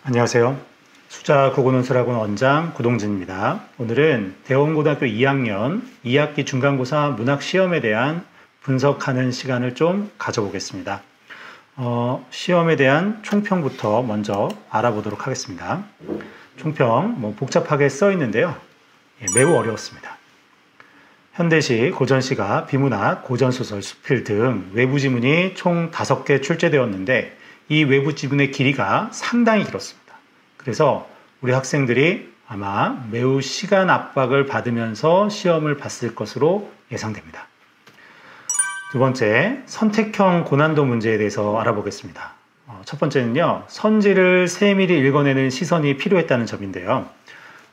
안녕하세요. 수자 국어논술학원 원장 구동진입니다. 오늘은 대원고등학교 2학년 2학기 중간고사 문학시험에 대한 분석하는 시간을 좀 가져보겠습니다. 시험에 대한 총평부터 먼저 알아보도록 하겠습니다. 총평 복잡하게 써 있는데요. 매우 어려웠습니다. 현대시, 고전시가, 비문학, 고전소설, 수필 등 외부 지문이 총 5개 출제되었는데 이 외부 지문의 길이가 상당히 길었습니다. 그래서 우리 학생들이 아마 매우 시간 압박을 받으면서 시험을 봤을 것으로 예상됩니다. 두 번째, 선택형 고난도 문제에 대해서 알아보겠습니다. 첫 번째는요, 선지를 세밀히 읽어내는 시선이 필요했다는 점인데요.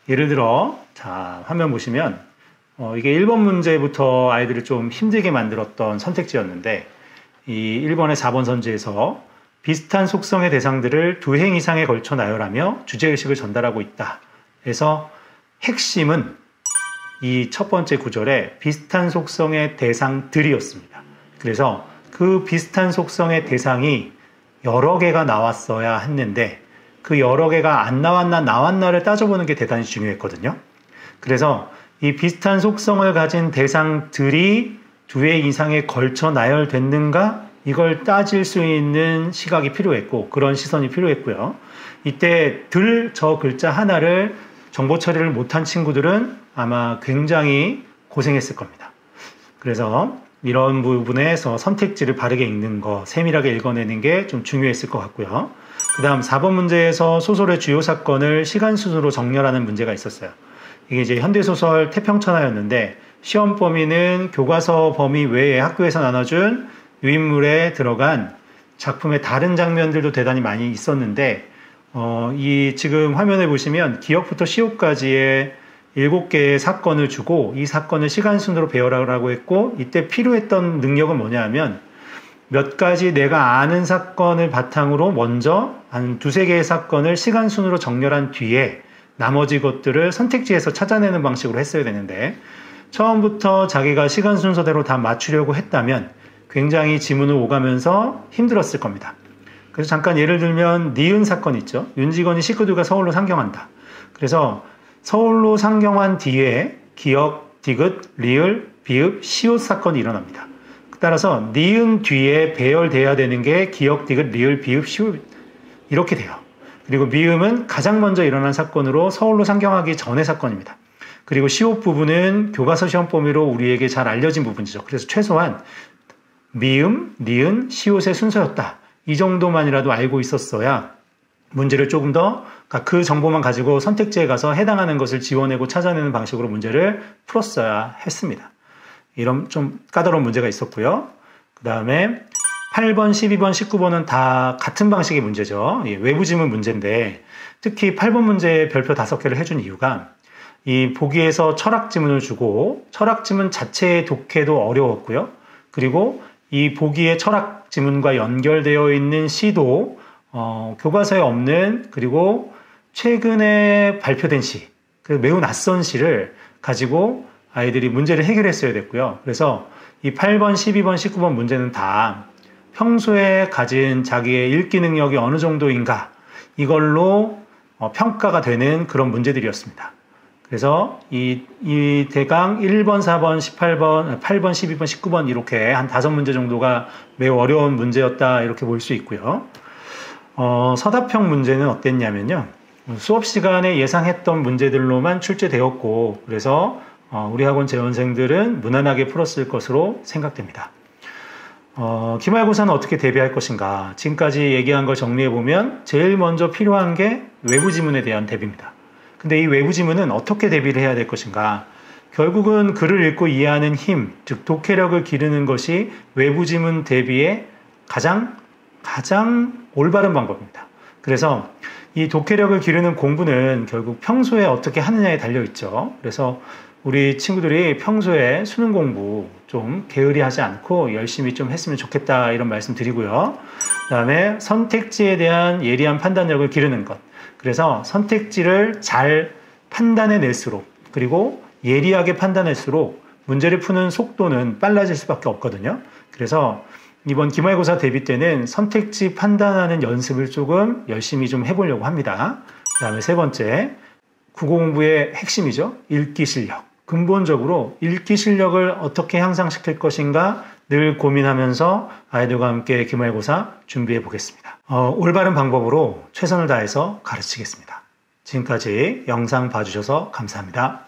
예를 들어, 자, 화면 보시면 이게 1번 문제부터 아이들을 좀 힘들게 만들었던 선택지였는데 이 1번의 4번 선지에서 비슷한 속성의 대상들을 2행 이상에 걸쳐 나열하며 주제의식을 전달하고 있다. 그래서 핵심은 이 첫 번째 구절에 비슷한 속성의 대상들이었습니다. 그래서 그 비슷한 속성의 대상이 여러 개가 나왔어야 했는데 그 여러 개가 안 나왔나 나왔나를 따져보는 게 대단히 중요했거든요. 그래서 이 비슷한 속성을 가진 대상들이 2회 이상에 걸쳐 나열됐는가? 이걸 따질 수 있는 시각이 필요했고 그런 시선이 필요했고요. 이때 저 글자 하나를 정보 처리를 못한 친구들은 아마 굉장히 고생했을 겁니다. 그래서 이런 부분에서 선택지를 바르게 읽는 거, 세밀하게 읽어내는 게 좀 중요했을 것 같고요. 그 다음 4번 문제에서 소설의 주요 사건을 시간 순으로 정렬하는 문제가 있었어요. 이게 이제 현대소설 태평천하였는데 시험 범위는 교과서 범위 외에 학교에서 나눠준 유인물에 들어간 작품의 다른 장면들도 대단히 많이 있었는데 이 지금 화면에 보시면 기역부터 시옷까지의 7개의 사건을 주고 이 사건을 시간 순으로 배열하라고 했고 이때 필요했던 능력은 뭐냐 하면 몇 가지 내가 아는 사건을 바탕으로 먼저 한 2-3개의 사건을 시간 순으로 정렬한 뒤에 나머지 것들을 선택지에서 찾아내는 방식으로 했어야 되는데 처음부터 자기가 시간 순서대로 다 맞추려고 했다면 굉장히 지문을 오가면서 힘들었을 겁니다. 그래서 잠깐 예를 들면 니은 사건 있죠. 윤직원이 식구들과 서울로 상경한다. 그래서 서울로 상경한 뒤에 기역, 디귿, 리을, 비읍, 시옷 사건이 일어납니다. 따라서 니은 뒤에 배열돼야 되는 게 기역, 디귿, 리을, 비읍, 시옷 이렇게 돼요. 그리고 미음은 가장 먼저 일어난 사건으로 서울로 상경하기 전의 사건입니다. 그리고 시옷 부분은 교과서 시험 범위로 우리에게 잘 알려진 부분이죠. 그래서 최소한 미음, 니은, 시옷의 순서였다. 이 정도만이라도 알고 있었어야 문제를 조금 더 그 정보만 가지고 선택지에 가서 해당하는 것을 지워내고 찾아내는 방식으로 문제를 풀었어야 했습니다. 이런 좀 까다로운 문제가 있었고요. 그 다음에 8번, 12번, 19번은 다 같은 방식의 문제죠. 외부 지문 문제인데 특히 8번 문제에 별표 5개를 해준 이유가 이 보기에서 철학 지문을 주고 철학 지문 자체의 독해도 어려웠고요. 그리고 이 보기의 철학 지문과 연결되어 있는 시도 교과서에 없는 그리고 최근에 발표된 시, 매우 낯선 시를 가지고 아이들이 문제를 해결했어야 됐고요. 그래서 이 8번, 12번, 19번 문제는 다 평소에 가진 자기의 읽기 능력이 어느 정도인가 이걸로 평가가 되는 그런 문제들이었습니다. 그래서 이 대강 1번, 4번, 18번, 8번, 12번, 19번 이렇게 한 5문제 정도가 매우 어려운 문제였다 이렇게 볼 수 있고요. 서답형 문제는 어땠냐면요. 수업 시간에 예상했던 문제들로만 출제되었고 그래서 우리 학원 재원생들은 무난하게 풀었을 것으로 생각됩니다. 기말고사는 어떻게 대비할 것인가? 지금까지 얘기한 걸 정리해보면 제일 먼저 필요한 게 외부 지문에 대한 대비입니다. 근데 이 외부 지문은 어떻게 대비를 해야 될 것인가? 결국은 글을 읽고 이해하는 힘, 즉 독해력을 기르는 것이 외부 지문 대비의 가장 올바른 방법입니다. 그래서 이 독해력을 기르는 공부는 결국 평소에 어떻게 하느냐에 달려있죠. 그래서 우리 친구들이 평소에 수능 공부 좀 게으리 하지 않고 열심히 좀 했으면 좋겠다 이런 말씀 드리고요. 그 다음에 선택지에 대한 예리한 판단력을 기르는 것. 그래서 선택지를 잘 판단해낼수록 그리고 예리하게 판단할수록 문제를 푸는 속도는 빨라질 수밖에 없거든요. 그래서 이번 기말고사 대비 때는 선택지 판단하는 연습을 조금 열심히 좀 해보려고 합니다. 그 다음에 세 번째, 국어 공부의 핵심이죠. 읽기 실력. 근본적으로 읽기 실력을 어떻게 향상시킬 것인가 늘 고민하면서 아이들과 함께 기말고사 준비해 보겠습니다. 올바른 방법으로 최선을 다해서 가르치겠습니다. 지금까지 영상 봐주셔서 감사합니다.